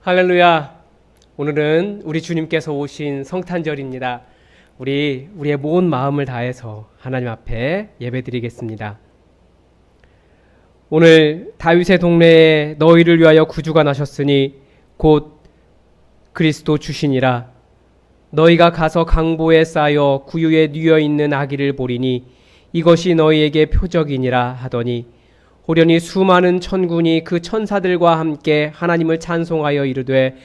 할렐루야. 오늘은 우리 주님께서 오신 성탄절입니다. 우리의 온 마음을 다해서 하나님 앞에 예배드리겠습니다. 오늘 다윗의 동네에 너희를 위하여 구주가 나셨으니 곧 그리스도 주시니라. 너희가 가서 강보에 쌓여 구유에 뉘어 있는 아기를 보리니 이것이 너희에게 표적이니라 하더니 호련히 수많은 천군이 그 천사들과 함께 하나님을 찬송하여 이르되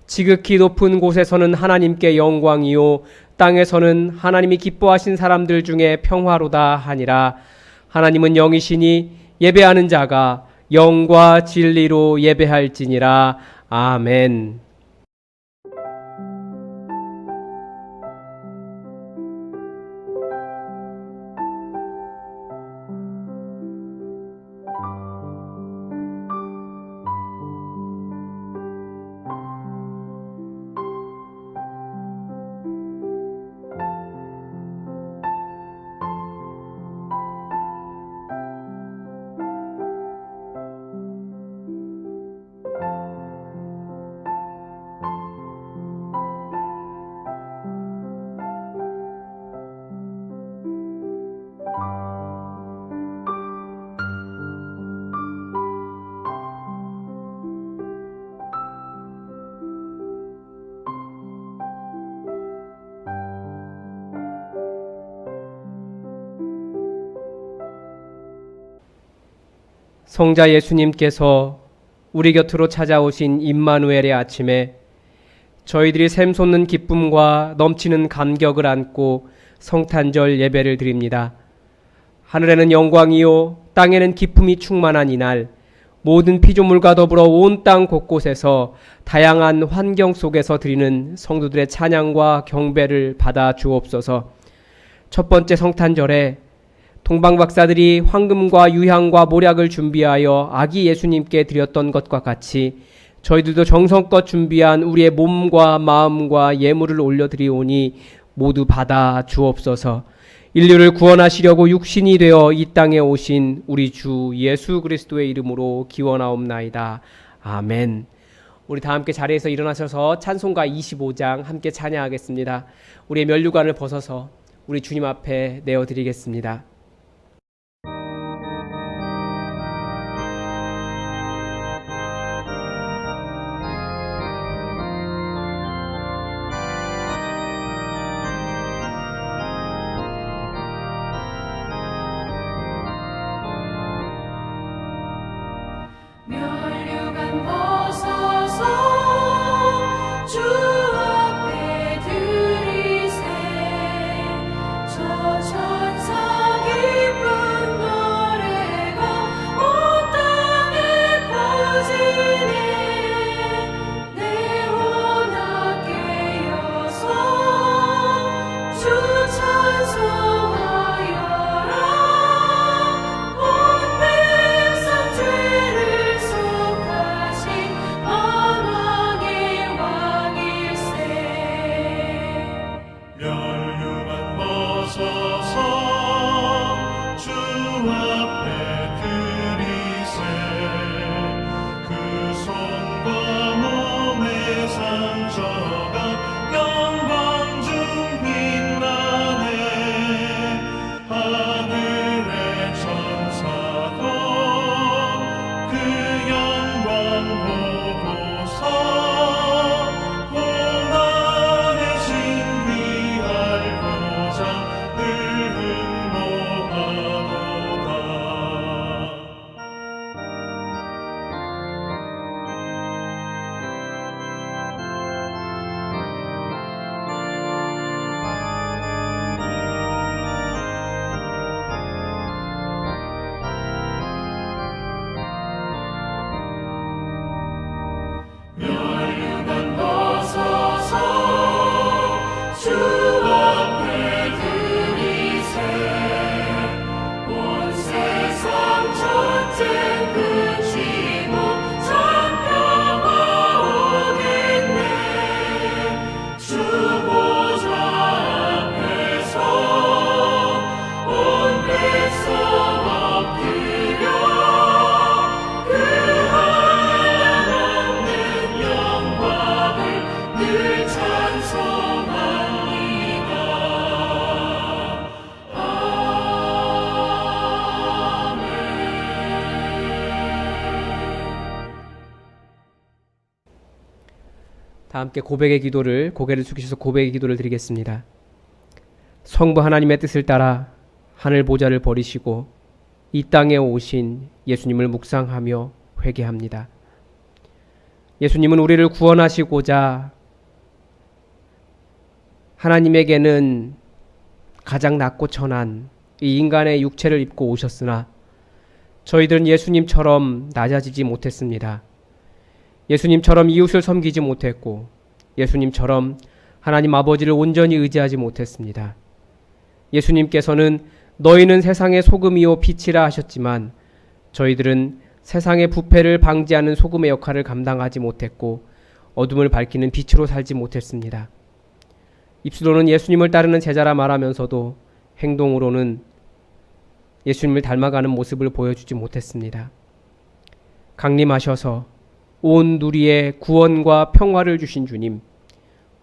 지극히 높은 곳에서는 하나님께 영광이요 땅에서는 하나님이 기뻐하신 사람들 중에 평화로다 하니라. 하나님은 영이시니 예배하는 자가 영과 진리로 예배할지니라. 아멘. 성자 예수님께서 우리 곁으로 찾아오신 임마누엘의 아침에 저희들이 샘솟는 기쁨과 넘치는 감격을 안고 성탄절 예배를 드립니다. 하늘에는 영광이요 땅에는 기쁨이 충만한 이날, 모든 피조물과 더불어 온 땅 곳곳에서 다양한 환경 속에서 드리는 성도들의 찬양과 경배를 받아 주옵소서. 첫 번째 성탄절에 동방박사들이 황금과 유향과 모략을 준비하여 아기 예수님께 드렸던 것과 같이 저희들도 정성껏 준비한 우리의 몸과 마음과 예물을 올려드리오니 모두 받아 주옵소서. 인류를 구원하시려고 육신이 되어 이 땅에 오신 우리 주 예수 그리스도의 이름으로 기원하옵나이다. 아멘. 우리 다 함께 자리에서 일어나셔서 찬송가 25장 함께 찬양하겠습니다. 우리의 면류관을 벗어서 우리 주님 앞에 내어드리겠습니다. 면류관 벗어서 주 앞에 들이세 저 천사 다 함께 고백의 기도를, 고개를 숙이셔서 고백의 기도를 드리겠습니다. 성부 하나님의 뜻을 따라 하늘 보좌를 버리시고 이 땅에 오신 예수님을 묵상하며 회개합니다. 예수님은 우리를 구원하시고자 하나님에게는 가장 낮고 천한 이 인간의 육체를 입고 오셨으나 저희들은 예수님처럼 낮아지지 못했습니다. 예수님처럼 이웃을 섬기지 못했고 예수님처럼 하나님 아버지를 온전히 의지하지 못했습니다. 예수님께서는 너희는 세상의 소금이요 빛이라 하셨지만 저희들은 세상의 부패를 방지하는 소금의 역할을 감당하지 못했고 어둠을 밝히는 빛으로 살지 못했습니다. 입술로는 예수님을 따르는 제자라 말하면서도 행동으로는 예수님을 닮아가는 모습을 보여주지 못했습니다. 강림하셔서 온 누리에 구원과 평화를 주신 주님,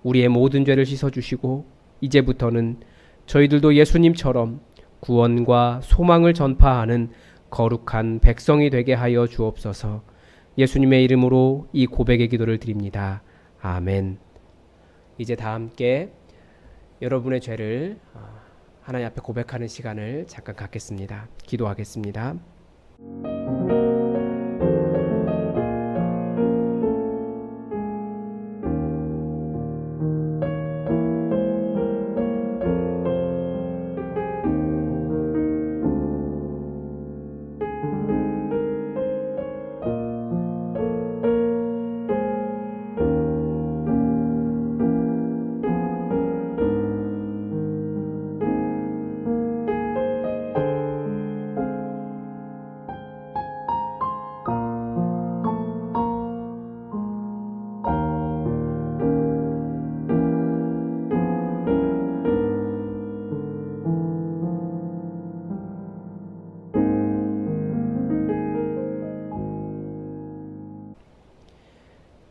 우리의 모든 죄를 씻어주시고 이제부터는 저희들도 예수님처럼 구원과 소망을 전파하는 거룩한 백성이 되게 하여 주옵소서. 예수님의 이름으로 이 고백의 기도를 드립니다. 아멘. 이제 다 함께 여러분의 죄를 하나님 앞에 고백하는 시간을 잠깐 갖겠습니다. 기도하겠습니다.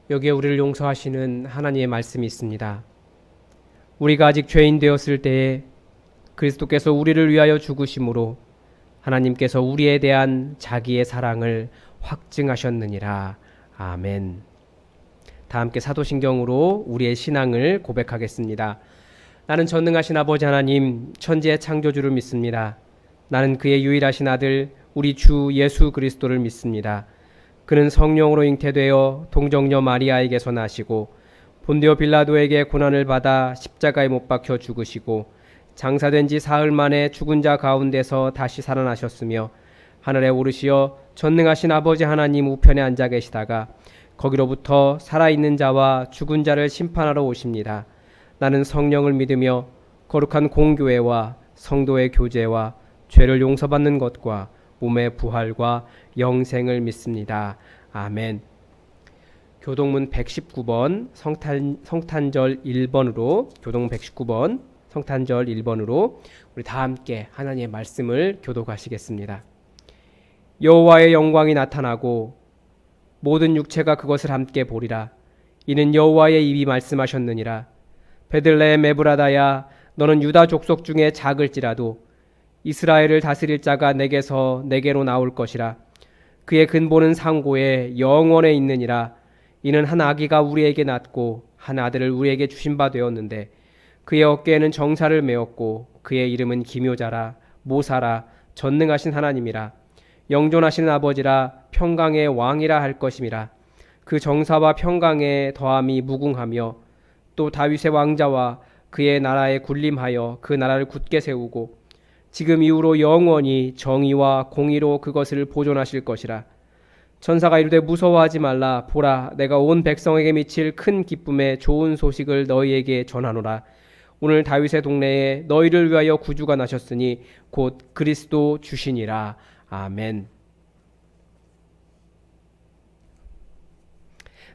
여기에 우리를 용서하시는 하나님의 말씀이 있습니다. 우리가 아직 죄인 되었을 때에 그리스도께서 우리를 위하여 죽으심으로 하나님께서 우리에 대한 자기의 사랑을 확증하셨느니라. 아멘. 다 함께 사도신경으로 우리의 신앙을 고백하겠습니다. 나는 전능하신 아버지 하나님, 천지의 창조주를 믿습니다. 나는 그의 유일하신 아들 우리 주 예수 그리스도를 믿습니다. 그는 성령으로 잉태되어 동정녀 마리아에게서 나시고 본디오 빌라도에게 고난을 받아 십자가에 못 박혀 죽으시고 장사된 지 사흘 만에 죽은 자 가운데서 다시 살아나셨으며 하늘에 오르시어 전능하신 아버지 하나님 우편에 앉아 계시다가 거기로부터 살아있는 자와 죽은 자를 심판하러 오십니다. 나는 성령을 믿으며 거룩한 공교회와 성도의 교제와 죄를 용서받는 것과 몸의 부활과 영생을 믿습니다. 아멘. 교동문 119번 성탄절 1번으로 교동문 119번 성탄절 1번으로 우리 다 함께 하나님의 말씀을 교독하시겠습니다. 여호와의 영광이 나타나고 모든 육체가 그것을 함께 보리라. 이는 여호와의 입이 말씀하셨느니라. 베들레헴 에브라다야, 너는 유다 족속 중에 작을지라도 이스라엘을 다스릴 자가 내게서 내게로 나올 것이라. 그의 근본은 상고에 영원에 있느니라. 이는 한 아기가 우리에게 낳고 한 아들을 우리에게 주신 바 되었는데 그의 어깨에는 정사를 메었고 그의 이름은 기묘자라, 모사라, 전능하신 하나님이라, 영존하시는 아버지라, 평강의 왕이라 할 것임이라. 그 정사와 평강의 더함이 무궁하며 또 다윗의 왕자와 그의 나라에 군림하여 그 나라를 굳게 세우고 지금 이후로 영원히 정의와 공의로 그것을 보존하실 것이라. 천사가 이르되 무서워하지 말라. 보라, 내가 온 백성에게 미칠 큰 기쁨의 좋은 소식을 너희에게 전하노라. 오늘 다윗의 동네에 너희를 위하여 구주가 나셨으니 곧 그리스도 주시니라. 아멘.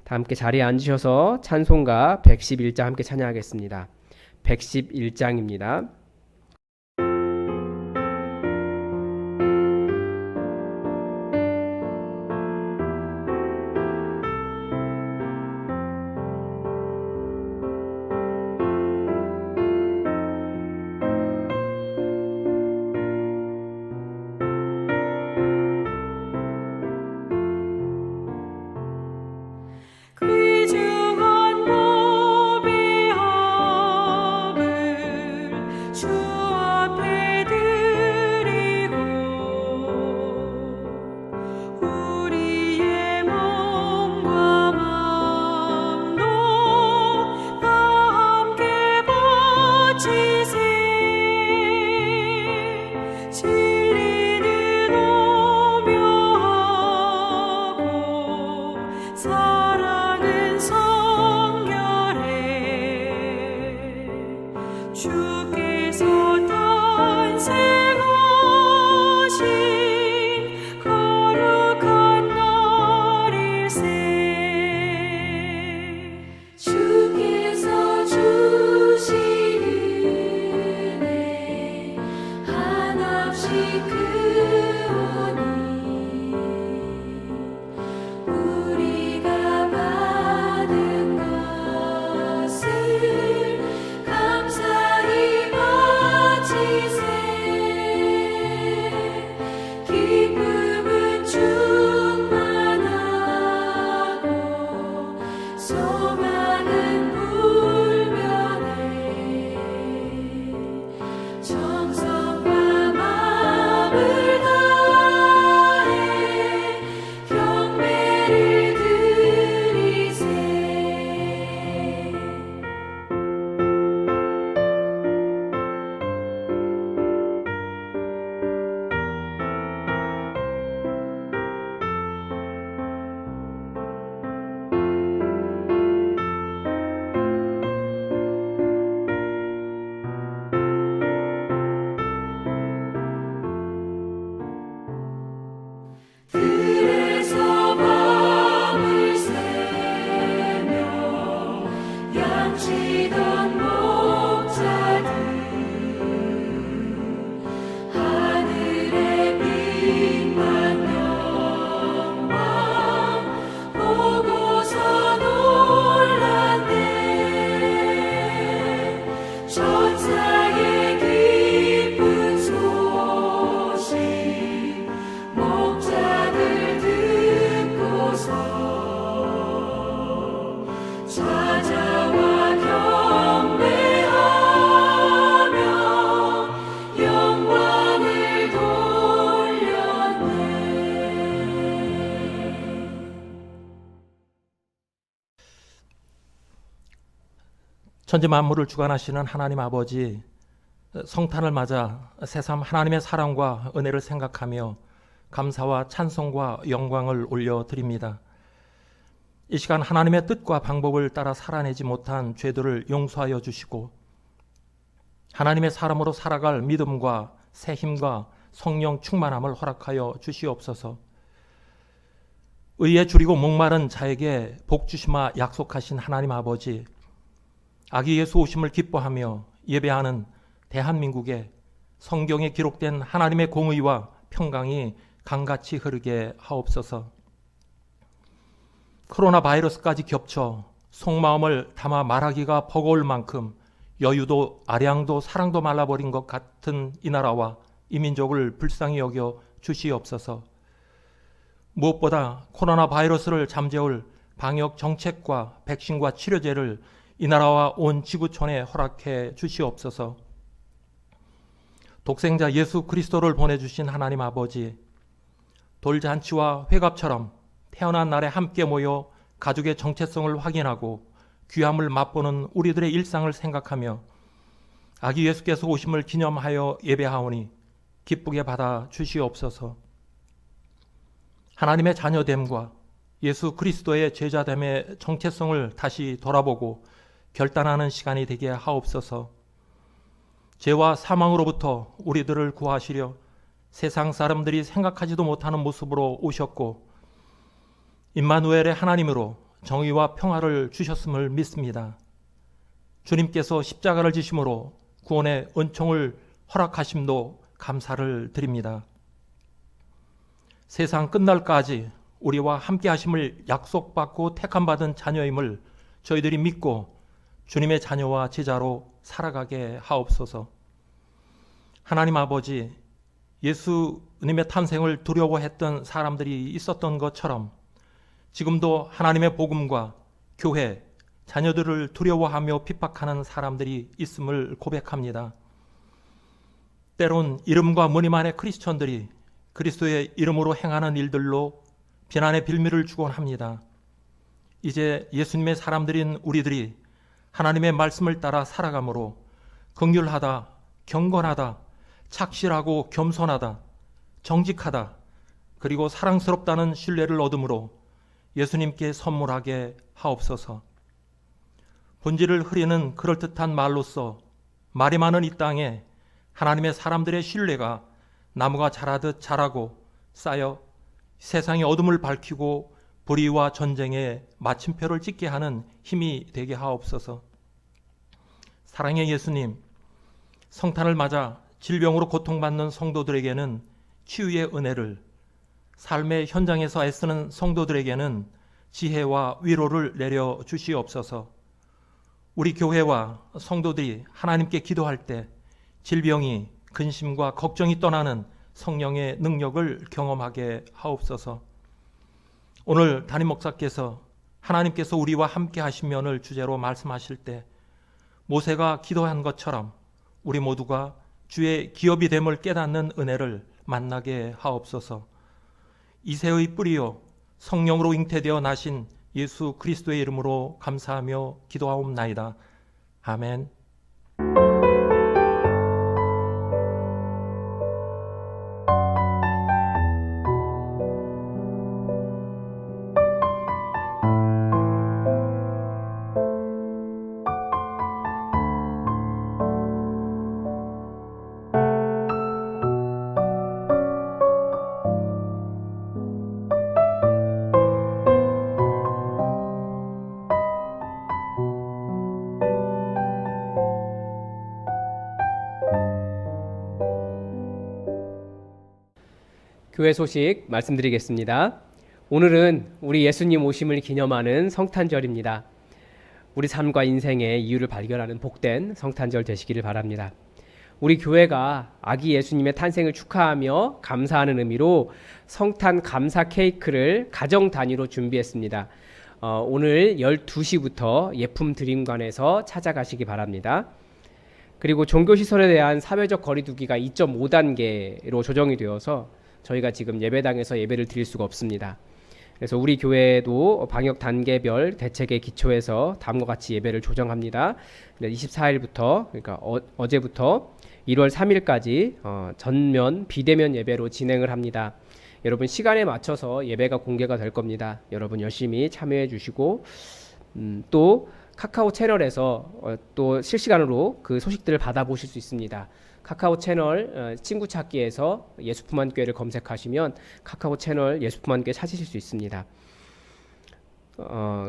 다 함께 자리에 앉으셔서 찬송가 111장 함께 찬양하겠습니다. 111장입니다. 귀중한 들에서 밤을 새며 양치던 목자들 하늘의 빛만 영광 보고서 놀랐네. 천사의 기쁜 소식 목자들 듣고서 찾아와 경배하며 영광을 돌렸네. 천지 만물을 주관하시는 하나님 아버지, 성탄을 맞아 새삼 하나님의 사랑과 은혜를 생각하며 감사와 찬송과 영광을 올려드립니다. 이 시간 하나님의 뜻과 방법을 따라 살아내지 못한 죄들을 용서하여 주시고 하나님의 사람으로 살아갈 믿음과 새 힘과 성령 충만함을 허락하여 주시옵소서. 의에 줄이고 목마른 자에게 복 주시마 약속하신 하나님 아버지, 아기 예수 오심을 기뻐하며 예배하는 대한민국에 성경에 기록된 하나님의 공의와 평강이 강같이 흐르게 하옵소서. 코로나 바이러스까지 겹쳐 속마음을 담아 말하기가 버거울 만큼 여유도 아량도 사랑도 말라버린 것 같은 이 나라와 이 민족을 불쌍히 여겨 주시옵소서. 무엇보다 코로나 바이러스를 잠재울 방역 정책과 백신과 치료제를 이 나라와 온 지구촌에 허락해 주시옵소서. 독생자 예수 그리스도를 보내주신 하나님 아버지, 돌잔치와 회갑처럼 태어난 날에 함께 모여 가족의 정체성을 확인하고 귀함을 맛보는 우리들의 일상을 생각하며 아기 예수께서 오심을 기념하여 예배하오니 기쁘게 받아 주시옵소서. 하나님의 자녀됨과 예수 그리스도의 제자됨의 정체성을 다시 돌아보고 결단하는 시간이 되게 하옵소서. 죄와 사망으로부터 우리들을 구하시려 세상 사람들이 생각하지도 못하는 모습으로 오셨고 임마누엘의 하나님으로 정의와 평화를 주셨음을 믿습니다. 주님께서 십자가를 지심으로 구원의 은총을 허락하심도 감사를 드립니다. 세상 끝날까지 우리와 함께 하심을 약속받고 택함받은 자녀임을 저희들이 믿고 주님의 자녀와 제자로 살아가게 하옵소서. 하나님 아버지, 예수님의 탄생을 두려워했던 사람들이 있었던 것처럼 지금도 하나님의 복음과 교회, 자녀들을 두려워하며 핍박하는 사람들이 있음을 고백합니다. 때론 이름과 무늬만의 크리스천들이 그리스도의 이름으로 행하는 일들로 비난의 빌미를 주곤 합니다. 이제 예수님의 사람들인 우리들이 하나님의 말씀을 따라 살아가므로 긍휼하다, 경건하다, 착실하고 겸손하다, 정직하다, 그리고 사랑스럽다는 신뢰를 얻음으로 예수님께 선물하게 하옵소서. 본질을 흐리는 그럴듯한 말로써 말이 많은 이 땅에 하나님의 사람들의 신뢰가 나무가 자라듯 자라고 쌓여 세상의 어둠을 밝히고 불의와 전쟁에 마침표를 찍게 하는 힘이 되게 하옵소서. 사랑의 예수님, 성탄을 맞아 질병으로 고통받는 성도들에게는 치유의 은혜를, 삶의 현장에서 애쓰는 성도들에게는 지혜와 위로를 내려 주시옵소서. 우리 교회와 성도들이 하나님께 기도할 때 질병이, 근심과 걱정이 떠나는 성령의 능력을 경험하게 하옵소서. 오늘 담임 목사께서 하나님께서 우리와 함께 하시면을 주제로 말씀하실 때 모세가 기도한 것처럼 우리 모두가 주의 기업이 됨을 깨닫는 은혜를 만나게 하옵소서. 이새의 뿌리요 성령으로 잉태되어 나신 예수 그리스도의 이름으로 감사하며 기도하옵나이다. 아멘. 교회 소식 말씀드리겠습니다. 오늘은 우리 예수님 오심을 기념하는 성탄절입니다. 우리 삶과 인생의 이유를 발견하는 복된 성탄절 되시기를 바랍니다. 우리 교회가 아기 예수님의 탄생을 축하하며 감사하는 의미로 성탄 감사 케이크를 가정 단위로 준비했습니다. 오늘 12시부터 예품 드림관에서 찾아가시기 바랍니다. 그리고 종교시설에 대한 사회적 거리두기가 2.5단계로 조정이 되어서 저희가 지금 예배당에서 예배를 드릴 수가 없습니다. 그래서 우리 교회도 방역 단계별 대책에 기초해서 다음과 같이 예배를 조정합니다. 24일부터 그러니까 어제부터 1월 3일까지 전면 비대면 예배로 진행을 합니다. 여러분 시간에 맞춰서 예배가 공개가 될 겁니다. 여러분 열심히 참여해 주시고 또 카카오 채널에서 또 실시간으로 그 소식들을 받아보실 수 있습니다. 카카오 채널 친구 찾기에서 예수품한교회를 검색하시면 카카오 채널 예수품한교회 찾으실 수 있습니다.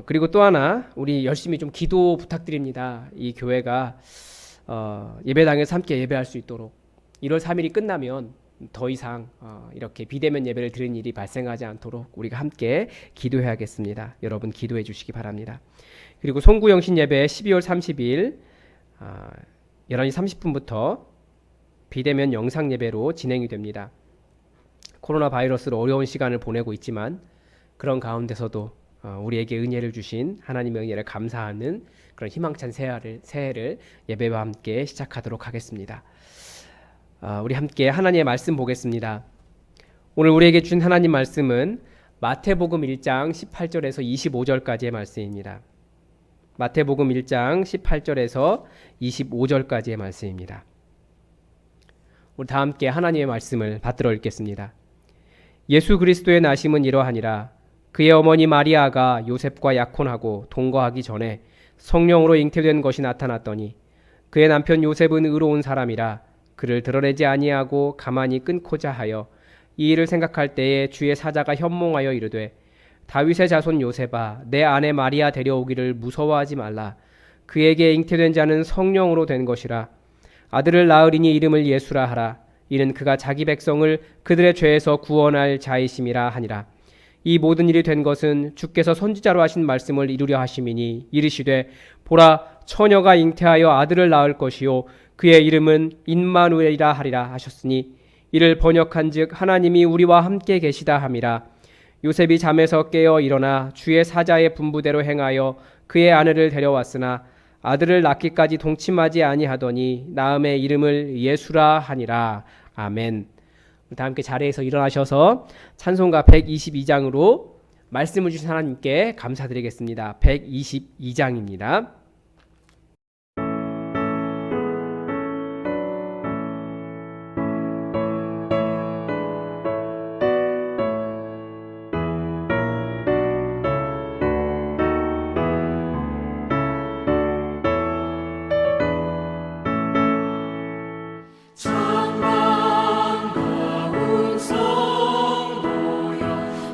그리고 또 하나 우리 열심히 좀 기도 부탁드립니다. 이 교회가 예배당에서 함께 예배할 수 있도록 1월 3일이 끝나면 더 이상 이렇게 비대면 예배를 드리는 일이 발생하지 않도록 우리가 함께 기도해야겠습니다. 여러분 기도해 주시기 바랍니다. 그리고 송구영신 예배 12월 30일 11시 30분부터 비대면 영상 예배로 진행이 됩니다. 코로나 바이러스로 어려운 시간을 보내고 있지만 그런 가운데서도 우리에게 은혜를 주신 하나님의 은혜를 감사하는 그런 희망찬 새해를 예배와 함께 시작하도록 하겠습니다. 우리 함께 하나님의 말씀 보겠습니다. 오늘 우리에게 준 하나님 말씀은 마태복음 1장 18절에서 25절까지의 말씀입니다. 마태복음 1장 18절에서 25절까지의 말씀입니다. 우리 다 함께 하나님의 말씀을 받들어 읽겠습니다. 예수 그리스도의 나심은 이러하니라. 그의 어머니 마리아가 요셉과 약혼하고 동거하기 전에 성령으로 잉태된 것이 나타났더니 그의 남편 요셉은 의로운 사람이라 그를 드러내지 아니하고 가만히 끊고자 하여 이 일을 생각할 때에 주의 사자가 현몽하여 이르되 다윗의 자손 요셉아 내 아내 마리아 데려오기를 무서워하지 말라. 그에게 잉태된 자는 성령으로 된 것이라. 아들을 낳으리니 이름을 예수라 하라. 이는 그가 자기 백성을 그들의 죄에서 구원할 자이심이라 하니라. 이 모든 일이 된 것은 주께서 선지자로 하신 말씀을 이루려 하심이니 이르시되 보라 처녀가 잉태하여 아들을 낳을 것이요 그의 이름은 임마누엘이라 하리라 하셨으니 이를 번역한즉 하나님이 우리와 함께 계시다 함이라. 요셉이 잠에서 깨어 일어나 주의 사자의 분부대로 행하여 그의 아내를 데려왔으나 아들을 낳기까지 동침하지 아니하더니 낳음의 이름을 예수라 하니라. 아멘. 다 함께 자리에서 일어나셔서 찬송가 122장으로 말씀을 주신 하나님께 감사드리겠습니다. 122장입니다.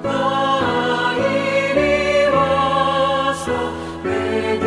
다 이리 와서 내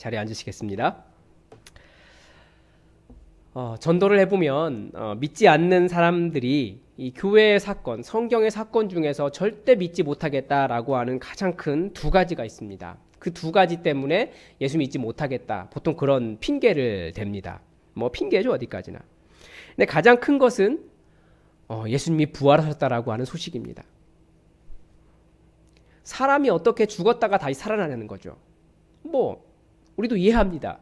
자리에 앉으시겠습니다. 전도를 해보면 믿지 않는 사람들이 이 교회의 사건, 성경의 사건 중에서 절대 믿지 못하겠다라고 하는 가장 큰 두 가지가 있습니다. 그 두 가지 때문에 예수 믿지 못하겠다. 보통 그런 핑계를 댑니다. 뭐 핑계죠, 어디까지나. 근데 가장 큰 것은 예수님이 부활하셨다라고 하는 소식입니다. 사람이 어떻게 죽었다가 다시 살아나는 거죠. 뭐 우리도 이해합니다.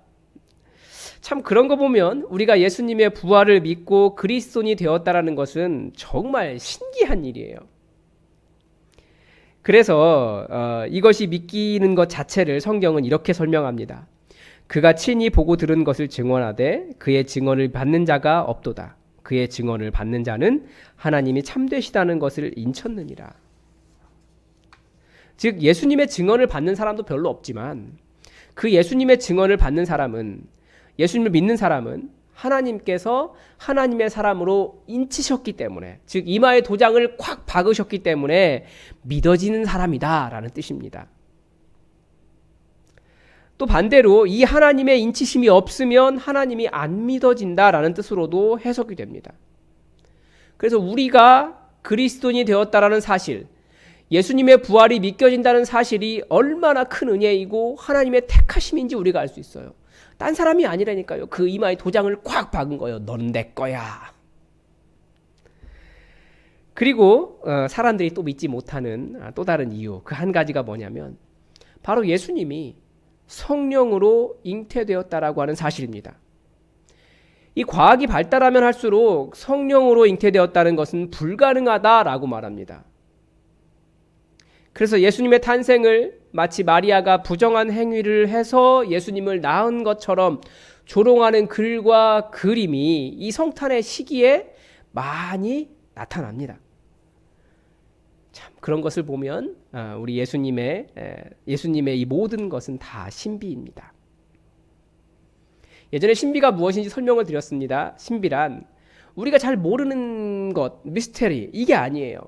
참 그런 거 보면 우리가 예수님의 부활을 믿고 그리스도인이 되었다라는 것은 정말 신기한 일이에요. 그래서 이것이 믿기는 것 자체를 성경은 이렇게 설명합니다. 그가 친히 보고 들은 것을 증언하되 그의 증언을 받는 자가 없도다. 그의 증언을 받는 자는 하나님이 참되시다는 것을 인쳤느니라. 즉 예수님의 증언을 받는 사람도 별로 없지만 그 예수님의 증언을 받는 사람은, 예수님을 믿는 사람은 하나님께서 하나님의 사람으로 인치셨기 때문에, 즉 이마에 도장을 콱 박으셨기 때문에 믿어지는 사람이다 라는 뜻입니다. 또 반대로 이 하나님의 인치심이 없으면 하나님이 안 믿어진다 라는 뜻으로도 해석이 됩니다. 그래서 우리가 그리스도인이 되었다라는 사실, 예수님의 부활이 믿겨진다는 사실이 얼마나 큰 은혜이고 하나님의 택하심인지 우리가 알 수 있어요. 딴 사람이 아니라니까요. 그 이마에 도장을 꽉 박은 거예요. 넌 내 거야. 그리고 사람들이 또 믿지 못하는 또 다른 이유, 그 한 가지가 뭐냐면 바로 예수님이 성령으로 잉태되었다라고 하는 사실입니다. 이 과학이 발달하면 할수록 성령으로 잉태되었다는 것은 불가능하다라고 말합니다. 그래서 예수님의 탄생을 마치 마리아가 부정한 행위를 해서 예수님을 낳은 것처럼 조롱하는 글과 그림이 이 성탄의 시기에 많이 나타납니다. 참 그런 것을 보면 우리 예수님의 이 모든 것은 다 신비입니다. 예전에 신비가 무엇인지 설명을 드렸습니다. 신비란 우리가 잘 모르는 것, 미스테리, 이게 아니에요.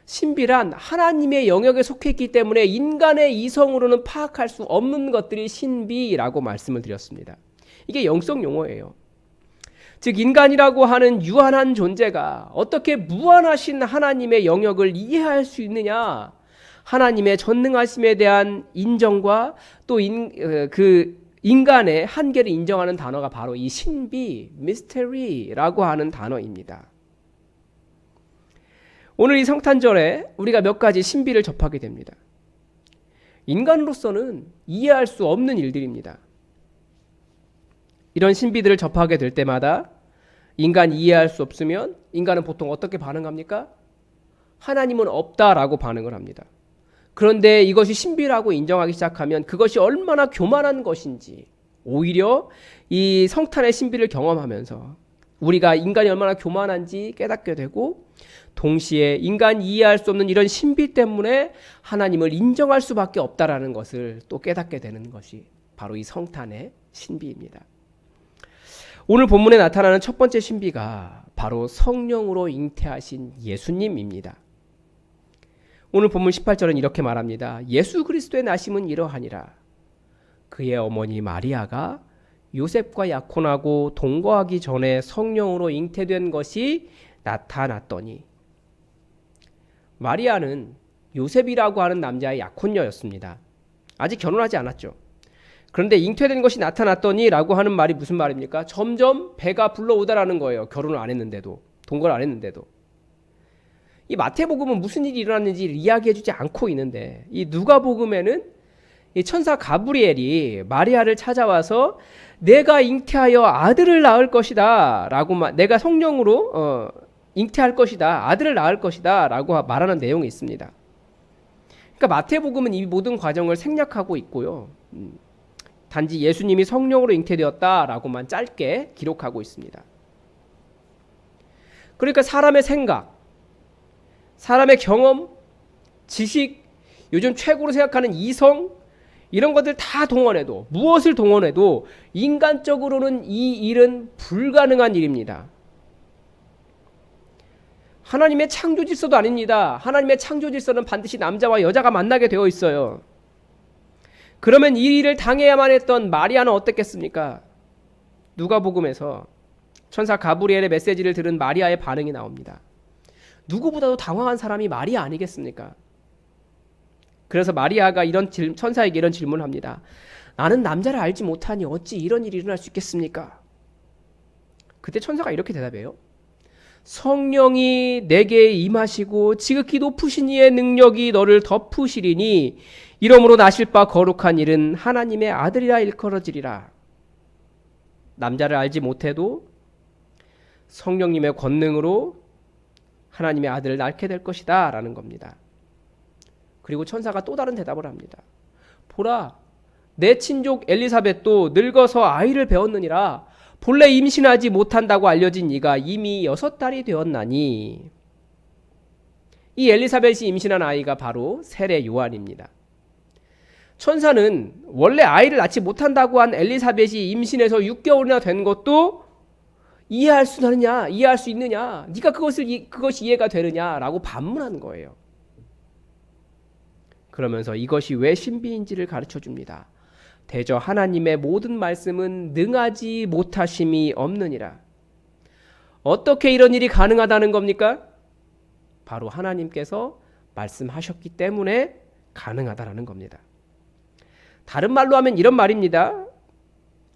신비란 하나님의 영역에 속해 있기 때문에 인간의 이성으로는 파악할 수 없는 것들이 신비라고 말씀을 드렸습니다. 이게 영성 용어예요. 즉 인간이라고 하는 유한한 존재가 어떻게 무한하신 하나님의 영역을 이해할 수 있느냐, 하나님의 전능하심에 대한 인정과 또 그 인간의 한계를 인정하는 단어가 바로 이 신비, 미스테리라고 하는 단어입니다. 오늘 이 성탄절에 우리가 몇 가지 신비를 접하게 됩니다. 인간으로서는 이해할 수 없는 일들입니다. 이런 신비들을 접하게 될 때마다 인간이 이해할 수 없으면 인간은 보통 어떻게 반응합니까? 하나님은 없다라고 반응을 합니다. 그런데 이것이 신비라고 인정하기 시작하면 그것이 얼마나 교만한 것인지, 오히려 이 성탄의 신비를 경험하면서 우리가 인간이 얼마나 교만한지 깨닫게 되고, 동시에 인간이 이해할 수 없는 이런 신비 때문에 하나님을 인정할 수밖에 없다라는 것을 또 깨닫게 되는 것이 바로 이 성탄의 신비입니다. 오늘 본문에 나타나는 첫 번째 신비가 바로 성령으로 잉태하신 예수님입니다. 오늘 본문 18절은 이렇게 말합니다. 예수 그리스도의 나심은 이러하니라. 그의 어머니 마리아가 요셉과 약혼하고 동거하기 전에 성령으로 잉태된 것이 나타났더니, 마리아는 요셉이라고 하는 남자의 약혼녀였습니다. 아직 결혼하지 않았죠. 그런데 잉태된 것이 나타났더니 라고 하는 말이 무슨 말입니까? 점점 배가 불러오다라는 거예요. 결혼을 안 했는데도, 동거를 안 했는데도. 이 마태복음은 무슨 일이 일어났는지 이야기해주지 않고 있는데, 이 누가복음에는 이 천사 가브리엘이 마리아를 찾아와서 내가 잉태하여 아들을 낳을 것이다 라고, 내가 성령으로 잉태할 것이다, 아들을 낳을 것이다 라고 말하는 내용이 있습니다. 그러니까 마태복음은 이 모든 과정을 생략하고 있고요. 단지 예수님이 성령으로 잉태되었다라고만 짧게 기록하고 있습니다. 그러니까 사람의 생각, 사람의 경험, 지식, 요즘 최고로 생각하는 이성, 이런 것들 다 동원해도, 무엇을 동원해도 인간적으로는 이 일은 불가능한 일입니다. 하나님의 창조 질서도 아닙니다. 하나님의 창조 질서는 반드시 남자와 여자가 만나게 되어 있어요. 그러면 이 일을 당해야만 했던 마리아는 어땠겠습니까? 누가복음에서 천사 가브리엘의 메시지를 들은 마리아의 반응이 나옵니다. 누구보다도 당황한 사람이 마리아 아니겠습니까? 그래서 마리아가 천사에게 이런 질문을 합니다. 나는 남자를 알지 못하니 어찌 이런 일이 일어날 수 있겠습니까? 그때 천사가 이렇게 대답해요. 성령이 내게 임하시고 지극히 높으신 이의 능력이 너를 덮으시리니 이러므로 나실 바 거룩한 일은 하나님의 아들이라 일컬어지리라. 남자를 알지 못해도 성령님의 권능으로 하나님의 아들을 낳게 될 것이다 라는 겁니다. 그리고 천사가 또 다른 대답을 합니다. 보라, 내 친족 엘리사벳도 늙어서 아이를 배웠느니라. 본래 임신하지 못한다고 알려진 이가 이미 6달이 되었나니. 이 엘리사벳이 임신한 아이가 바로 세례 요한입니다. 천사는 원래 아이를 낳지 못한다고 한 엘리사벳이 임신해서 6개월이나 된 것도 이해할 수 있느냐? 네가 그것이 이해가 되느냐라고 반문한 거예요. 그러면서 이것이 왜 신비인지를 가르쳐 줍니다. 대저 하나님의 모든 말씀은 능하지 못하심이 없느니라. 어떻게 이런 일이 가능하다는 겁니까? 바로 하나님께서 말씀하셨기 때문에 가능하다라는 겁니다. 다른 말로 하면 이런 말입니다.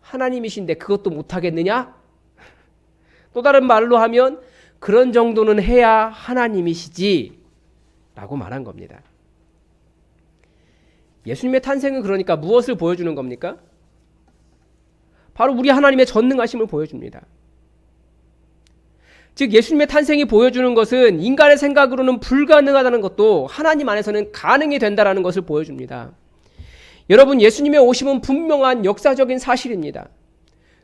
하나님이신데 그것도 못하겠느냐? 또 다른 말로 하면 그런 정도는 해야 하나님이시지 라고 말한 겁니다. 예수님의 탄생은 그러니까 무엇을 보여주는 겁니까? 바로 우리 하나님의 전능하심을 보여줍니다. 즉 예수님의 탄생이 보여주는 것은 인간의 생각으로는 불가능하다는 것도 하나님 안에서는 가능이 된다는 것을 보여줍니다. 여러분, 예수님의 오심은 분명한 역사적인 사실입니다.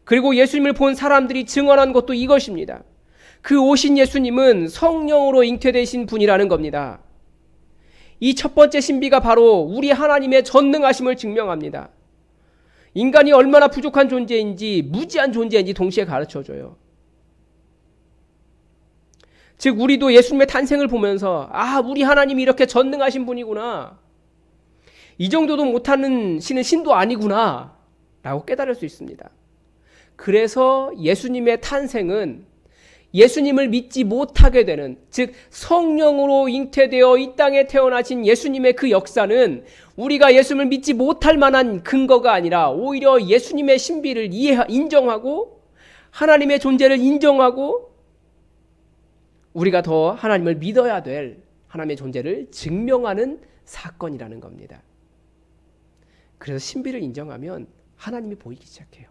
그리고 예수님을 본 사람들이 증언한 것도 이것입니다. 그 오신 예수님은 성령으로 잉태되신 분이라는 겁니다. 이 첫 번째 신비가 바로 우리 하나님의 전능하심을 증명합니다. 인간이 얼마나 부족한 존재인지, 무지한 존재인지 동시에 가르쳐줘요. 즉 우리도 예수님의 탄생을 보면서 우리 하나님이 이렇게 전능하신 분이구나, 이 정도도 못하는 신은 신도 아니구나 라고 깨달을 수 있습니다. 그래서 예수님의 탄생은 예수님을 믿지 못하게 되는, 즉 성령으로 잉태되어 이 땅에 태어나신 예수님의 그 역사는 우리가 예수님을 믿지 못할 만한 근거가 아니라 오히려 예수님의 신비를 인정하고 하나님의 존재를 인정하고 우리가 더 하나님을 믿어야 될 하나님의 존재를 증명하는 사건이라는 겁니다. 그래서 신비를 인정하면 하나님이 보이기 시작해요.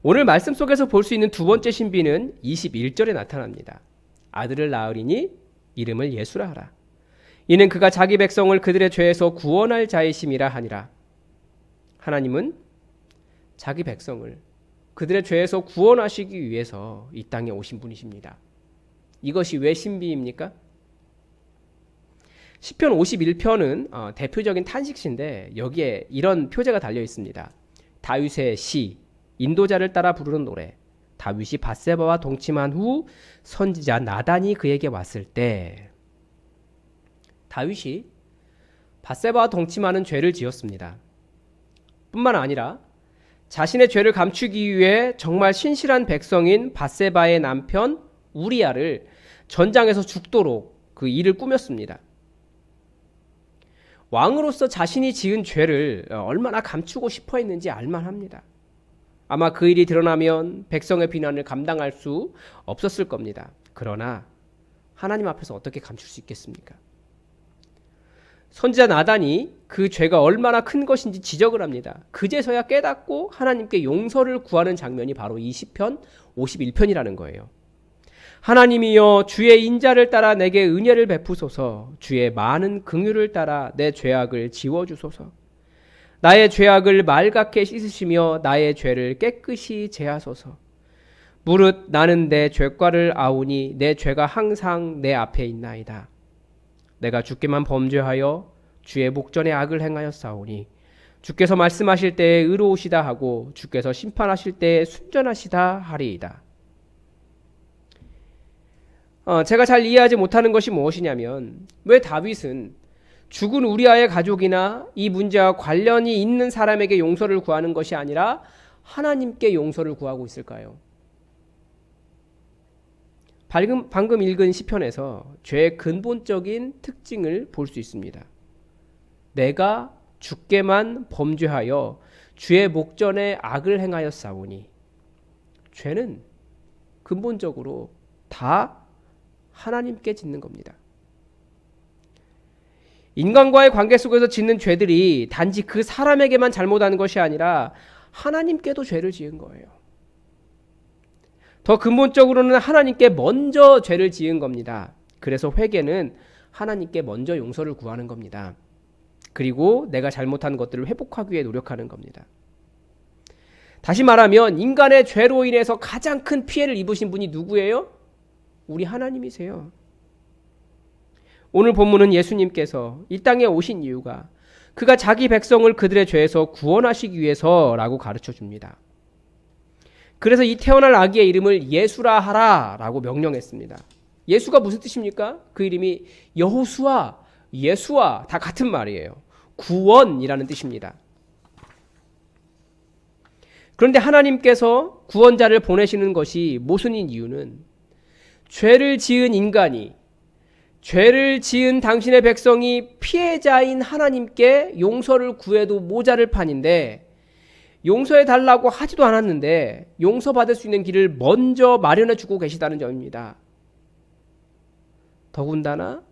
오늘 말씀 속에서 볼 수 있는 두 번째 신비는 21절에 나타납니다. 아들을 낳으리니 이름을 예수라 하라. 이는 그가 자기 백성을 그들의 죄에서 구원할 자이심이라 하니라. 하나님은 자기 백성을 그들의 죄에서 구원하시기 위해서 이 땅에 오신 분이십니다. 이것이 왜 신비입니까? 시편 51편은 대표적인 탄식시인데 여기에 이런 표제가 달려 있습니다. 다윗의 시, 인도자를 따라 부르는 노래. 다윗이 밧세바와 동침한 후 선지자 나단이 그에게 왔을 때, 다윗이 밧세바와 동침하는 죄를 지었습니다. 뿐만 아니라 자신의 죄를 감추기 위해 정말 신실한 백성인 밧세바의 남편 우리야를 전장에서 죽도록 그 일을 꾸몄습니다. 왕으로서 자신이 지은 죄를 얼마나 감추고 싶어 했는지 알만합니다. 아마 그 일이 드러나면 백성의 비난을 감당할 수 없었을 겁니다. 그러나 하나님 앞에서 어떻게 감출 수 있겠습니까? 선지자 나단이 그 죄가 얼마나 큰 것인지 지적을 합니다. 그제서야 깨닫고 하나님께 용서를 구하는 장면이 바로 이 시편 51편이라는 거예요. 하나님이여, 주의 인자를 따라 내게 은혜를 베푸소서. 주의 많은 긍휼을 따라 내 죄악을 지워주소서. 나의 죄악을 맑게 씻으시며 나의 죄를 깨끗이 제하소서. 무릇 나는 내 죄과를 아우니 내 죄가 항상 내 앞에 있나이다. 내가 주께만 범죄하여 주의 목전에 악을 행하였사오니 주께서 말씀하실 때에 의로우시다 하고 주께서 심판하실 때에 순전하시다 하리이다. 제가 잘 이해하지 못하는 것이 무엇이냐면, 왜 다윗은 죽은 우리아의 가족이나 이 문제와 관련이 있는 사람에게 용서를 구하는 것이 아니라 하나님께 용서를 구하고 있을까요? 방금 읽은 시편에서 죄의 근본적인 특징을 볼 수 있습니다. 내가 주께만 범죄하여 주의 목전에 악을 행하였사오니, 죄는 근본적으로 다 하나님께 짓는 겁니다. 인간과의 관계 속에서 짓는 죄들이 단지 그 사람에게만 잘못하는 것이 아니라 하나님께도 죄를 지은 거예요. 더 근본적으로는 하나님께 먼저 죄를 지은 겁니다. 그래서 회개는 하나님께 먼저 용서를 구하는 겁니다. 그리고 내가 잘못한 것들을 회복하기 위해 노력하는 겁니다. 다시 말하면 인간의 죄로 인해서 가장 큰 피해를 입으신 분이 누구예요? 우리 하나님이세요. 오늘 본문은 예수님께서 이 땅에 오신 이유가 그가 자기 백성을 그들의 죄에서 구원하시기 위해서라고 가르쳐 줍니다. 그래서 이 태어날 아기의 이름을 예수라 하라 라고 명령했습니다. 예수가 무슨 뜻입니까? 그 이름이 여호수아, 예수와 다 같은 말이에요. 구원이라는 뜻입니다. 그런데 하나님께서 구원자를 보내시는 것이 모순인 이유는 죄를 지은 인간이, 죄를 지은 당신의 백성이 피해자인 하나님께 용서를 구해도 모자를 판인데, 용서해 달라고 하지도 않았는데 용서받을 수 있는 길을 먼저 마련해 주고 계시다는 점입니다. 더군다나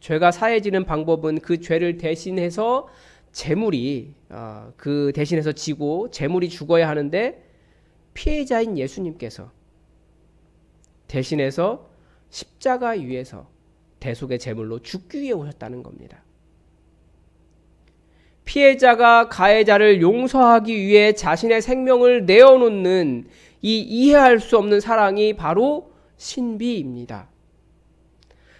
죄가 사해지는 방법은 그 죄를 대신해서 재물이 그 대신해서 지고 재물이 죽어야 하는데, 피해자인 예수님께서 대신해서 십자가 위에서 대속의 제물로 죽기 위해 오셨다는 겁니다. 피해자가 가해자를 용서하기 위해 자신의 생명을 내어놓는 이 이해할 수 없는 사랑이 바로 신비입니다.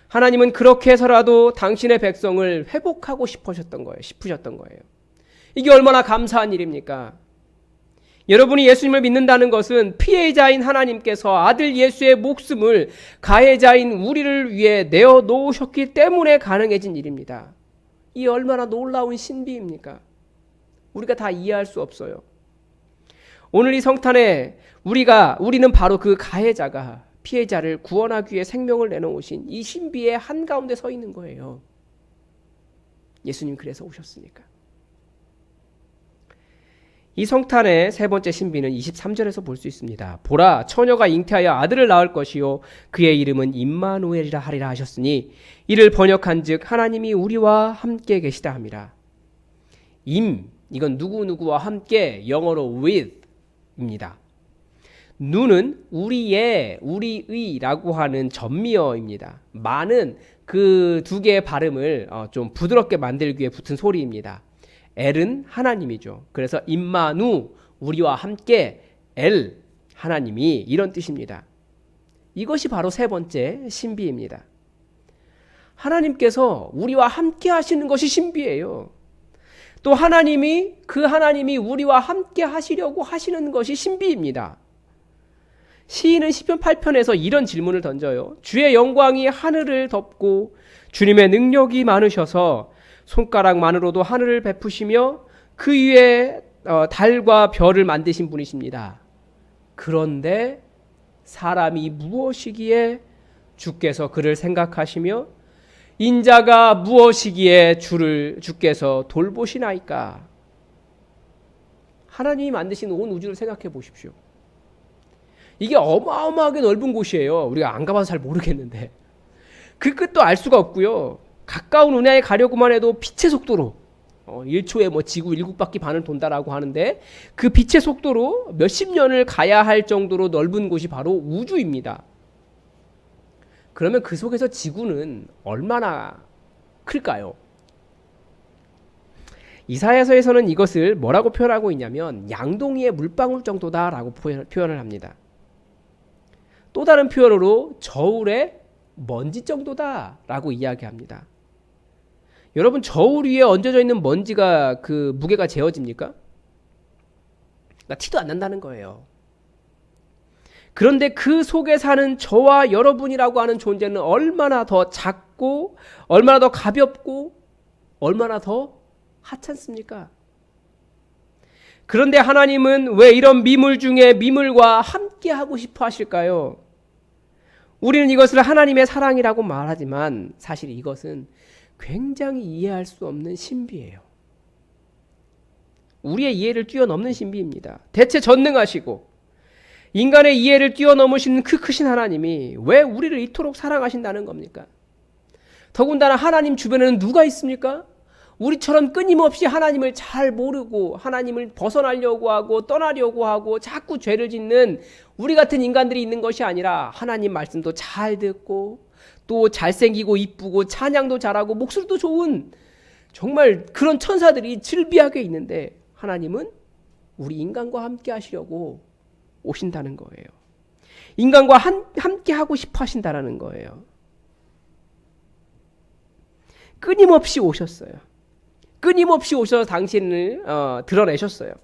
하나님은 그렇게 해서라도 당신의 백성을 회복하고 싶으셨던 거예요. 이게 얼마나 감사한 일입니까? 여러분이 예수님을 믿는다는 것은 피해자인 하나님께서 아들 예수의 목숨을 가해자인 우리를 위해 내어놓으셨기 때문에 가능해진 일입니다. 이 얼마나 놀라운 신비입니까? 우리가 다 이해할 수 없어요. 오늘 이 성탄에 우리는 바로 그 가해자가 피해자를 구원하기 위해 생명을 내놓으신 이 신비의 한가운데 서 있는 거예요. 예수님 그래서 오셨으니까. 이 성탄의 세 번째 신비는 23절에서 볼 수 있습니다. 보라, 처녀가 잉태하여 아들을 낳을 것이요 그의 이름은 임마누엘이라 하리라 하셨으니, 이를 번역한즉 하나님이 우리와 함께 계시다 함이라. 이건 누구누구와 함께, 영어로 with입니다. 누는 우리의라고 하는 전미어입니다. 마는 그 두 개의 발음을 좀 부드럽게 만들기 위해 붙은 소리입니다. 엘은 하나님이죠. 그래서 임마누, 우리와 함께, 엘, 하나님이, 이런 뜻입니다. 이것이 바로 세 번째 신비입니다. 하나님께서 우리와 함께 하시는 것이 신비예요. 또 그 하나님이 우리와 함께 하시려고 하시는 것이 신비입니다. 시인은 시편 8편에서 이런 질문을 던져요. 주의 영광이 하늘을 덮고 주님의 능력이 많으셔서 손가락만으로도 하늘을 베푸시며 그 위에 달과 별을 만드신 분이십니다. 그런데 사람이 무엇이기에 주께서 그를 생각하시며 인자가 무엇이기에 주께서 돌보시나이까? 하나님이 만드신 온 우주를 생각해 보십시오. 이게 어마어마하게 넓은 곳이에요. 우리가 안 가봐서 잘 모르겠는데 그 끝도 알 수가 없고요. 가까운 은하에 가려고만 해도 빛의 속도로 1초에 지구 7바퀴 반을 돈다라고 하는데, 그 빛의 속도로 몇십 년을 가야 할 정도로 넓은 곳이 바로 우주입니다. 그러면 그 속에서 지구는 얼마나 클까요? 이사야서에서는 이것을 뭐라고 표현하고 있냐면 양동이의 물방울 정도다라고 표현을 합니다. 또 다른 표현으로 저울의 먼지 정도다라고 이야기합니다. 여러분, 저울 위에 얹어져 있는 먼지가 그 무게가 재어집니까? 티도 안 난다는 거예요. 그런데 그 속에 사는 저와 여러분이라고 하는 존재는 얼마나 더 작고 얼마나 더 가볍고 얼마나 더 하찮습니까? 그런데 하나님은 왜 이런 미물 중에 미물과 함께 하고 싶어 하실까요? 우리는 이것을 하나님의 사랑이라고 말하지만 사실 이것은 굉장히 이해할 수 없는 신비예요. 우리의 이해를 뛰어넘는 신비입니다. 대체 전능하시고 인간의 이해를 뛰어넘으시는 그 크신 하나님이 왜 우리를 이토록 사랑하신다는 겁니까? 더군다나 하나님 주변에는 누가 있습니까? 우리처럼 끊임없이 하나님을 잘 모르고 하나님을 벗어나려고 하고 떠나려고 하고 자꾸 죄를 짓는 우리 같은 인간들이 있는 것이 아니라 하나님 말씀도 잘 듣고 또 잘생기고 이쁘고 찬양도 잘하고 목소리도 좋은 정말 그런 천사들이 즐비하게 있는데 하나님은 우리 인간과 함께 하시려고 오신다는 거예요. 인간과 함께 하고 싶어 하신다는 거예요. 끊임없이 오셨어요. 끊임없이 오셔서 당신을 드러내셨어요.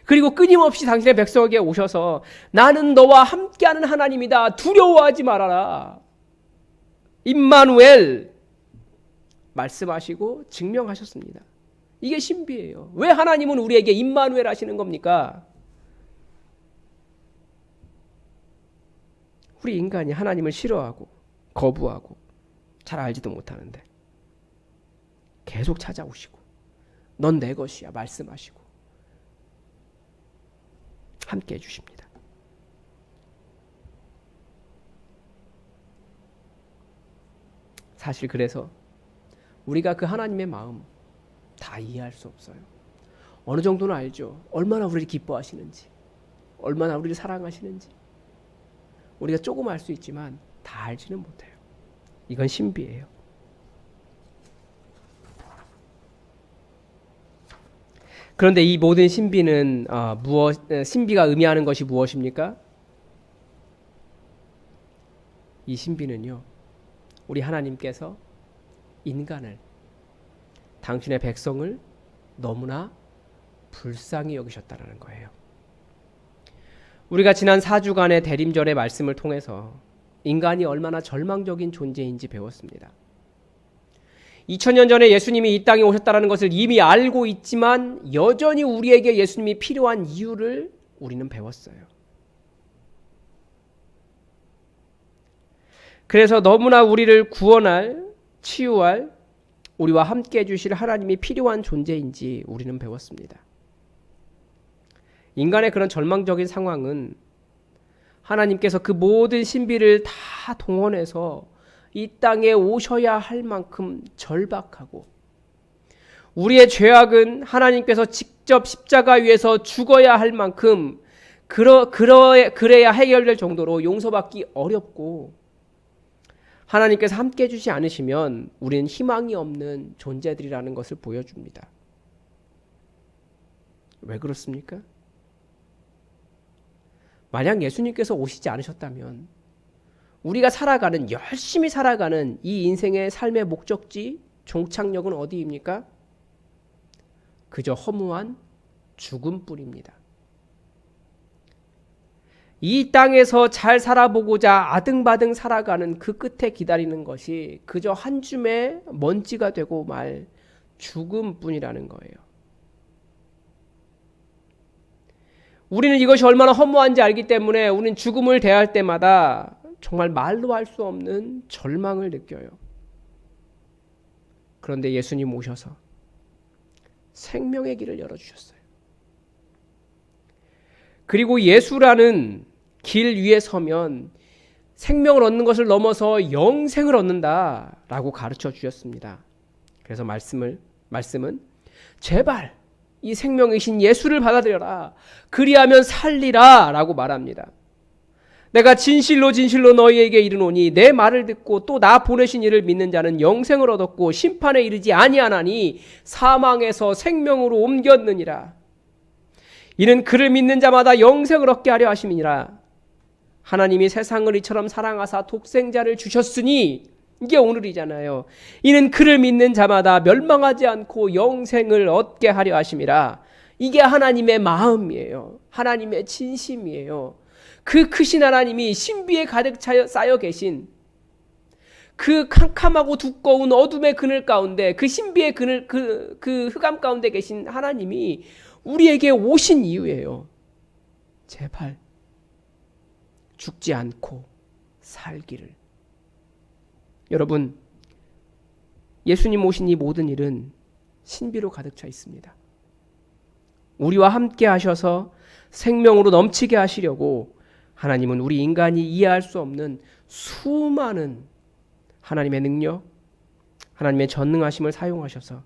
그리고 끊임없이 당신의 백성에게 오셔서 나는 너와 함께하는 하나님이다. 두려워하지 말아라. 임마누엘 말씀하시고 증명하셨습니다. 이게 신비예요. 왜 하나님은 우리에게 임마누엘 하시는 겁니까? 우리 인간이 하나님을 싫어하고 거부하고 잘 알지도 못하는데 계속 찾아오시고 넌 내 것이야 말씀하시고 함께 해주십니다. 사실 그래서 우리가 그 하나님의 마음 다 이해할 수 없어요. 어느 정도는 알죠. 얼마나 우리를 기뻐하시는지, 얼마나 우리를 사랑하시는지 우리가 조금 알 수 있지만 다 알지는 못해요. 이건 신비예요. 그런데 이 모든 신비는 신비가 의미하는 것이 무엇입니까? 이 신비는요, 우리 하나님께서 인간을, 당신의 백성을 너무나 불쌍히 여기셨다는 거예요. 우리가 지난 4주간의 대림절의 말씀을 통해서 인간이 얼마나 절망적인 존재인지 배웠습니다. 2000년 전에 예수님이 이 땅에 오셨다는 것을 이미 알고 있지만 여전히 우리에게 예수님이 필요한 이유를 우리는 배웠어요. 그래서 너무나 우리를 구원할, 치유할, 우리와 함께 해주실 하나님이 필요한 존재인지 우리는 배웠습니다. 인간의 그런 절망적인 상황은 하나님께서 그 모든 신비를 다 동원해서 이 땅에 오셔야 할 만큼 절박하고 우리의 죄악은 하나님께서 직접 십자가 위에서 죽어야 할 만큼 그래야 해결될 정도로 용서받기 어렵고 하나님께서 함께 해주지 않으시면 우리는 희망이 없는 존재들이라는 것을 보여줍니다. 왜 그렇습니까? 만약 예수님께서 오시지 않으셨다면 우리가 열심히 살아가는 이 인생의 삶의 목적지, 종착역은 어디입니까? 그저 허무한 죽음뿐입니다. 이 땅에서 잘 살아보고자 아등바등 살아가는 그 끝에 기다리는 것이 그저 한 줌의 먼지가 되고 말 죽음뿐이라는 거예요. 우리는 이것이 얼마나 허무한지 알기 때문에 우리는 죽음을 대할 때마다 정말 말로 할 수 없는 절망을 느껴요. 그런데 예수님 오셔서 생명의 길을 열어주셨어요. 그리고 예수라는 길 위에 서면 생명을 얻는 것을 넘어서 영생을 얻는다라고 가르쳐 주셨습니다. 그래서 말씀은 제발 이 생명이신 예수를 받아들여라. 그리하면 살리라 라고 말합니다. 내가 진실로 진실로 너희에게 이르노니 내 말을 듣고 또 나 보내신 이를 믿는 자는 영생을 얻었고 심판에 이르지 아니하나니 사망에서 생명으로 옮겼느니라. 이는 그를 믿는 자마다 영생을 얻게 하려 하심이니라. 하나님이 세상을 이처럼 사랑하사 독생자를 주셨으니 이게 오늘이잖아요. 이는 그를 믿는 자마다 멸망하지 않고 영생을 얻게 하려 하심이라. 이게 하나님의 마음이에요. 하나님의 진심이에요. 그 크신 하나님이 신비에 가득 쌓여 계신 그 캄캄하고 두꺼운 어둠의 그늘 가운데, 그 신비의 그늘, 그 흑암 가운데 계신 하나님이 우리에게 오신 이유예요. 제발 죽지 않고 살기를. 여러분, 예수님 오신 이 모든 일은 신비로 가득 차 있습니다. 우리와 함께 하셔서 생명으로 넘치게 하시려고 하나님은 우리 인간이 이해할 수 없는 수많은 하나님의 능력, 하나님의 전능하심을 사용하셔서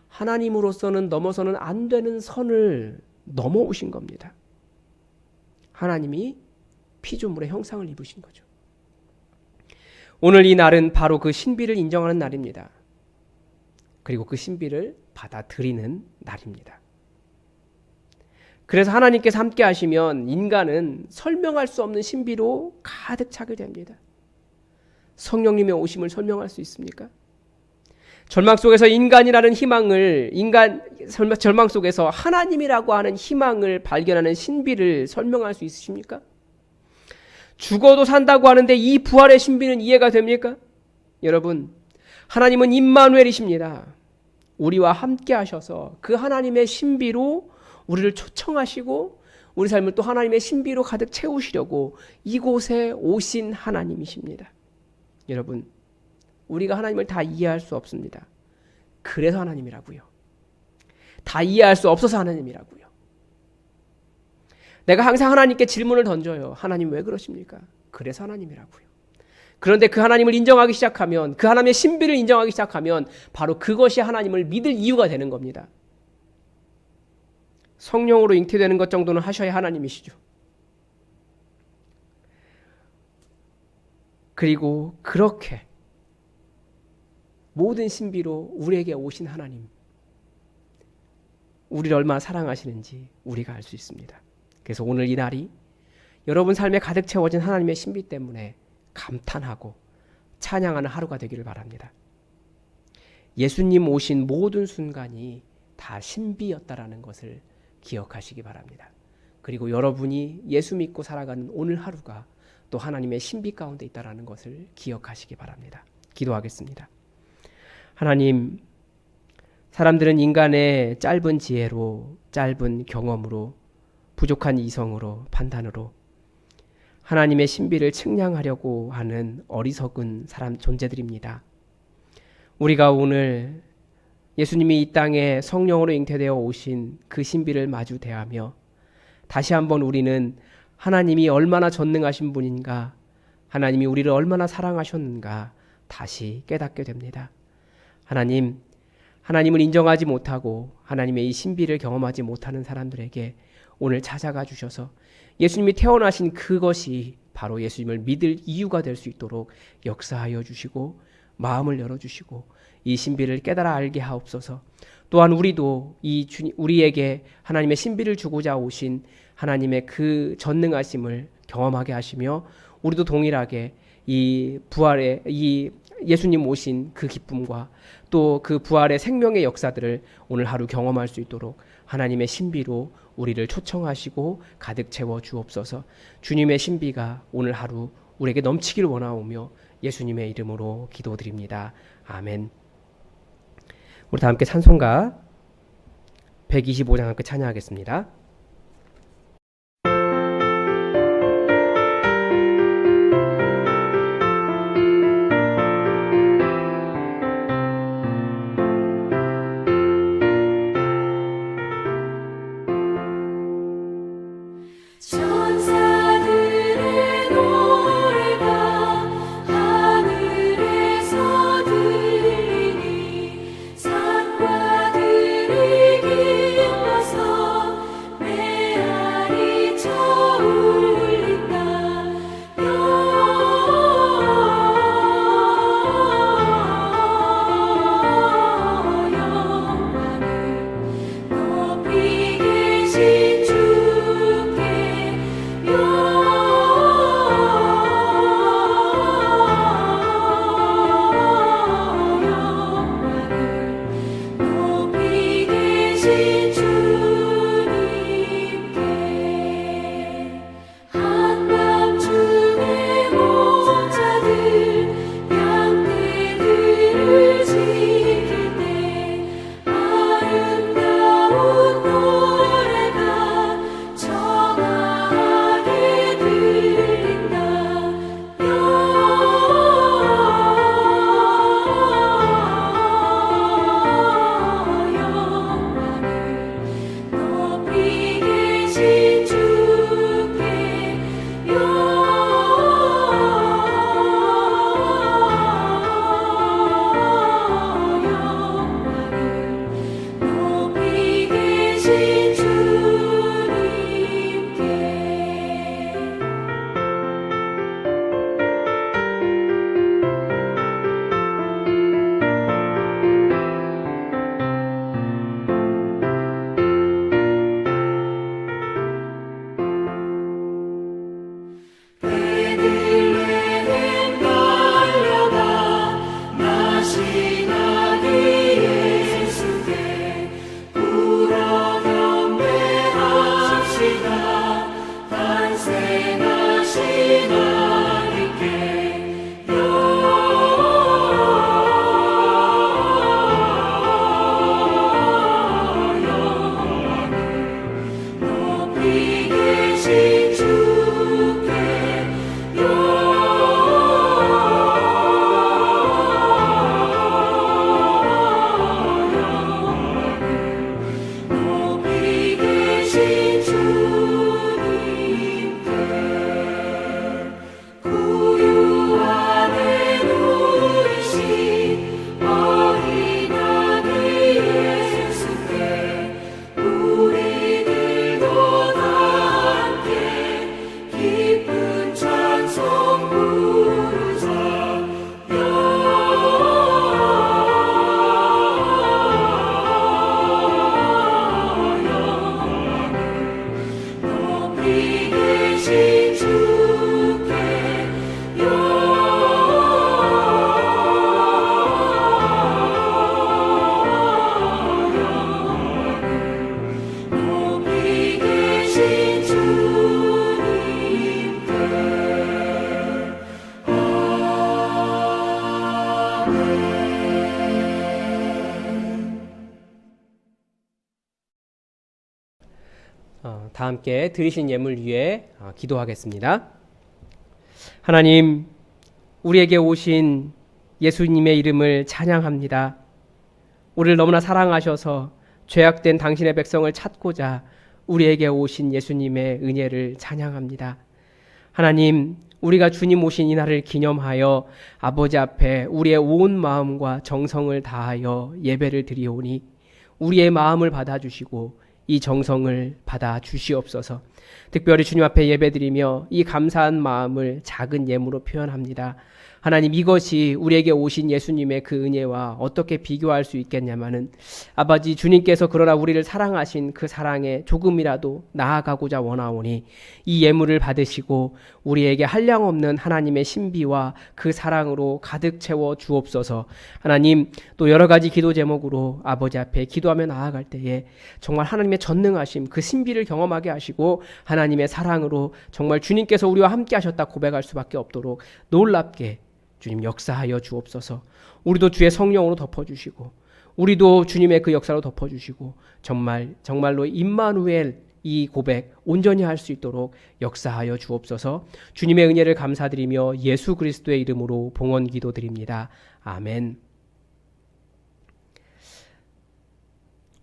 하나님으로서는 넘어서는 안 되는 선을 넘어오신 겁니다. 하나님이 피조물의 형상을 입으신 거죠. 오늘 이 날은 바로 그 신비를 인정하는 날입니다. 그리고 그 신비를 받아들이는 날입니다. 그래서 하나님께서 함께 하시면 인간은 설명할 수 없는 신비로 가득 차게 됩니다. 성령님의 오심을 설명할 수 있습니까? 절망 속에서 인간이라는 희망을, 절망 속에서 하나님이라고 하는 희망을 발견하는 신비를 설명할 수 있으십니까? 죽어도 산다고 하는데 이 부활의 신비는 이해가 됩니까? 여러분, 하나님은 임마누엘이십니다. 우리와 함께 하셔서 그 하나님의 신비로 우리를 초청하시고 우리 삶을 또 하나님의 신비로 가득 채우시려고 이곳에 오신 하나님이십니다. 여러분, 우리가 하나님을 다 이해할 수 없습니다. 그래서 하나님이라고요. 다 이해할 수 없어서 하나님이라고요. 내가 항상 하나님께 질문을 던져요. 하나님 왜 그러십니까? 그래서 하나님이라고요. 그런데 그 하나님을 인정하기 시작하면, 그 하나님의 신비를 인정하기 시작하면 바로 그것이 하나님을 믿을 이유가 되는 겁니다. 성령으로 잉태되는 것 정도는 하셔야 하나님이시죠. 그리고 그렇게 모든 신비로 우리에게 오신 하나님, 우리를 얼마나 사랑하시는지 우리가 알 수 있습니다. 그래서 오늘 이 날이 여러분 삶에 가득 채워진 하나님의 신비 때문에 감탄하고 찬양하는 하루가 되기를 바랍니다. 예수님 오신 모든 순간이 다 신비였다라는 것을 기억하시기 바랍니다. 그리고 여러분이 예수 믿고 살아가는 오늘 하루가 또 하나님의 신비 가운데 있다라는 것을 기억하시기 바랍니다. 기도하겠습니다. 하나님, 사람들은 인간의 짧은 지혜로, 짧은 경험으로, 부족한 이성으로, 판단으로 하나님의 신비를 측량하려고 하는 어리석은 사람 존재들입니다. 우리가 오늘 예수님이 이 땅에 성령으로 잉태되어 오신 그 신비를 마주 대하며 다시 한번 우리는 하나님이 얼마나 전능하신 분인가, 하나님이 우리를 얼마나 사랑하셨는가 다시 깨닫게 됩니다. 하나님, 하나님을 인정하지 못하고 하나님의 이 신비를 경험하지 못하는 사람들에게 오늘 찾아가 주셔서 예수님이 태어나신 그것이 바로 예수님을 믿을 이유가 될 수 있도록 역사하여 주시고 마음을 열어주시고 이 신비를 깨달아 알게 하옵소서. 또한 우리도 우리에게 하나님의 신비를 주고자 오신 하나님의 그 전능하심을 경험하게 하시며 우리도 동일하게 이 부활의 이 예수님 오신 그 기쁨과 또 그 부활의 생명의 역사들을 오늘 하루 경험할 수 있도록 하나님의 신비로 우리를 초청하시고 가득 채워 주옵소서. 주님의 신비가 오늘 하루 우리에게 넘치기를 원하오며 예수님의 이름으로 기도드립니다. 아멘. 우리 다 함께 찬송가 125장 함께 찬양하겠습니다. 천사들의 노래가 하늘에서 들리니 산과 들이 기뻐서 다 함께 드리신 예물 위해 기도하겠습니다. 하나님, 우리에게 오신 예수님의 이름을 찬양합니다. 우리를 너무나 사랑하셔서 죄악된 당신의 백성을 찾고자 우리에게 오신 예수님의 은혜를 찬양합니다. 하나님, 우리가 주님 오신 이날을 기념하여 아버지 앞에 우리의 온 마음과 정성을 다하여 예배를 드리오니 우리의 마음을 받아주시고 이 정성을 받아주시옵소서. 특별히 주님 앞에 예배드리며 이 감사한 마음을 작은 예물로 표현합니다. 하나님, 이것이 우리에게 오신 예수님의 그 은혜와 어떻게 비교할 수 있겠냐마는 아버지 주님께서 그러나 우리를 사랑하신 그 사랑에 조금이라도 나아가고자 원하오니 이 예물을 받으시고 우리에게 한량없는 하나님의 신비와 그 사랑으로 가득 채워 주옵소서. 하나님, 또 여러 가지 기도 제목으로 아버지 앞에 기도하며 나아갈 때에 정말 하나님의 전능하심, 그 신비를 경험하게 하시고 하나님의 사랑으로 정말 주님께서 우리와 함께 하셨다 고백할 수밖에 없도록 놀랍게 주님 역사하여 주옵소서. 우리도 주의 성령으로 덮어주시고 우리도 주님의 그 역사로 덮어주시고 정말로 임마누엘 이 고백 온전히 할 수 있도록 역사하여 주옵소서. 주님의 은혜를 감사드리며 예수 그리스도의 이름으로 봉헌 기도드립니다. 아멘.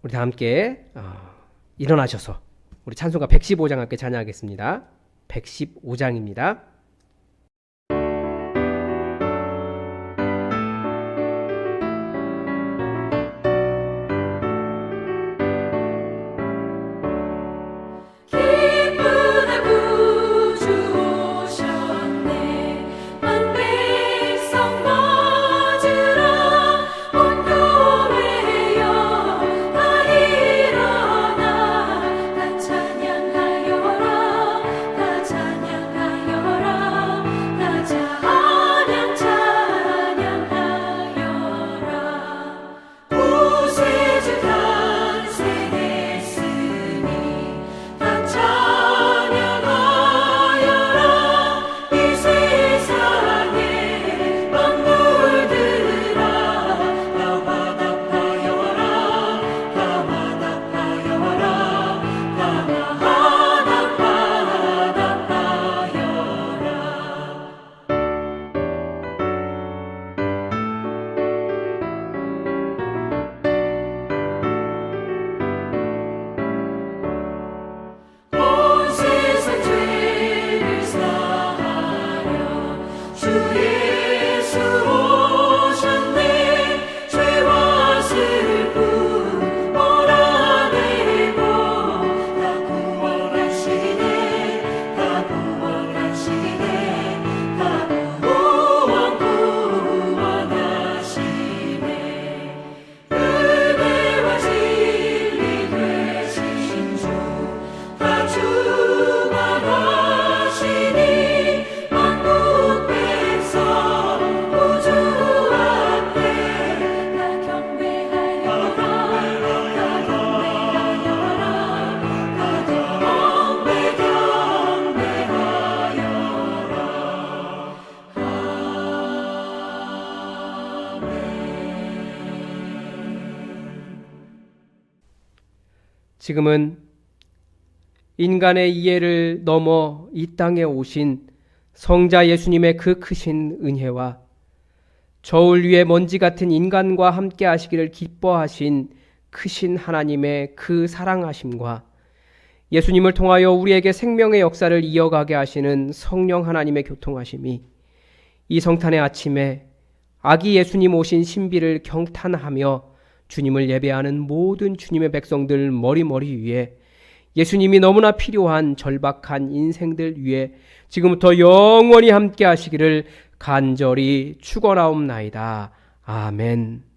우리 다 함께 일어나셔서 우리 찬송가 115장 함께 찬양하겠습니다. 115장입니다. 지금은 인간의 이해를 넘어 이 땅에 오신 성자 예수님의 그 크신 은혜와 저울 위에 먼지 같은 인간과 함께 하시기를 기뻐하신 크신 하나님의 그 사랑하심과 예수님을 통하여 우리에게 생명의 역사를 이어가게 하시는 성령 하나님의 교통하심이 이 성탄의 아침에 아기 예수님 오신 신비를 경탄하며 주님을 예배하는 모든 주님의 백성들 머리 위에 예수님이 너무나 필요한 절박한 인생들 위에 지금부터 영원히 함께 하시기를 간절히 축원하옵나이다. 아멘.